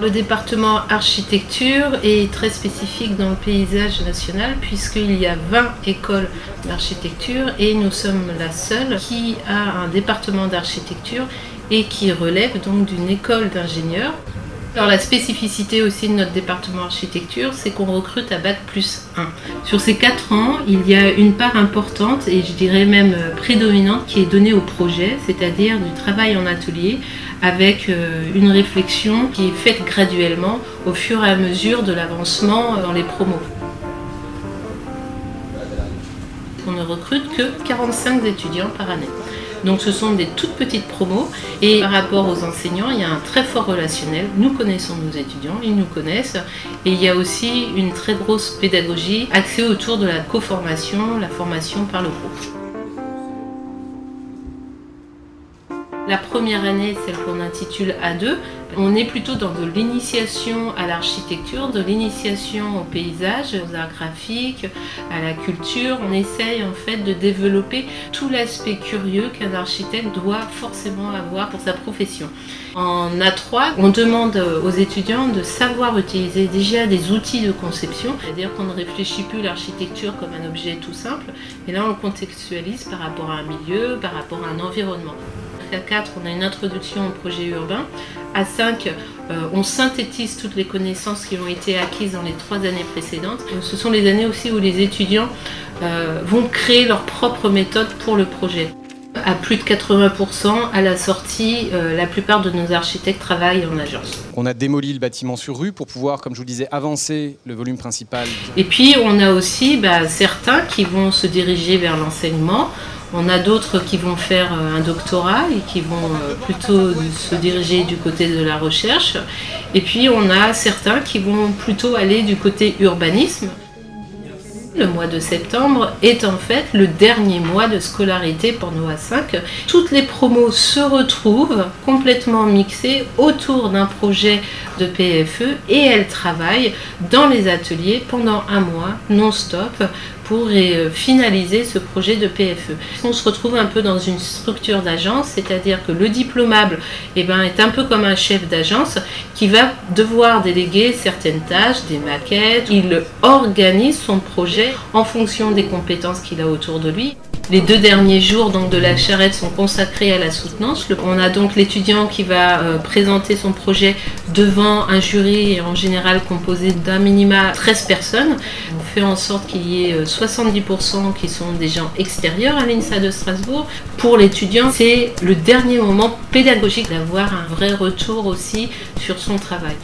Le département architecture est très spécifique dans le paysage national puisqu'il y a 20 écoles d'architecture et nous sommes la seule qui a un département d'architecture et qui relève donc d'une école d'ingénieurs. Alors la spécificité aussi de notre département architecture, c'est qu'on recrute à Bac+1. Sur ces 4 ans, il y a une part importante et je dirais même prédominante qui est donnée au projet, c'est-à-dire du travail en atelier avec une réflexion qui est faite graduellement au fur et à mesure de l'avancement dans les promos. On ne recrute que 45 étudiants par année. Donc ce sont des toutes petites promos et par rapport aux enseignants, il y a un très fort relationnel. Nous connaissons nos étudiants, ils nous connaissent et il y a aussi une très grosse pédagogie axée autour de la co-formation, la formation par le groupe. La première année, celle qu'on intitule A2, on est plutôt dans de l'initiation à l'architecture, de l'initiation au paysage, aux arts graphiques, à la culture. On essaye en fait de développer tout l'aspect curieux qu'un architecte doit forcément avoir pour sa profession. En A3, on demande aux étudiants de savoir utiliser déjà des outils de conception, c'est-à-dire qu'on ne réfléchit plus l'architecture comme un objet tout simple, mais là on le contextualise par rapport à un milieu, par rapport à un environnement. À 4, on a une introduction au projet urbain. À 5, on synthétise toutes les connaissances qui ont été acquises dans les 3 années précédentes. Ce sont les années aussi où les étudiants vont créer leur propre méthode pour le projet. À plus de 80%, à la sortie, la plupart de nos architectes travaillent en agence. On a démoli le bâtiment sur rue pour pouvoir, comme je vous le disais, avancer le volume principal. Et puis on a aussi certains qui vont se diriger vers l'enseignement. On a d'autres qui vont faire un doctorat et qui vont plutôt se diriger du côté de la recherche. Et puis on a certains qui vont plutôt aller du côté urbanisme. Le mois de septembre est en fait le dernier mois de scolarité pour nos A5. Toutes les promos se retrouvent complètement mixées autour d'un projet de PFE et elles travaillent dans les ateliers pendant un mois non-stop pour finaliser ce projet de PFE. On se retrouve un peu dans une structure d'agence, c'est-à-dire que le diplômable est un peu comme un chef d'agence qui va devoir déléguer certaines tâches, des maquettes. Il organise son projet en fonction des compétences qu'il a autour de lui. Les 2 derniers jours donc, de la charrette sont consacrés à la soutenance. On a donc l'étudiant qui va présenter son projet devant un jury en général composé d'un minima 13 personnes. On fait en sorte qu'il y ait 70% qui sont des gens extérieurs à l'INSA de Strasbourg. Pour l'étudiant, c'est le dernier moment pédagogique d'avoir un vrai retour aussi sur son travail.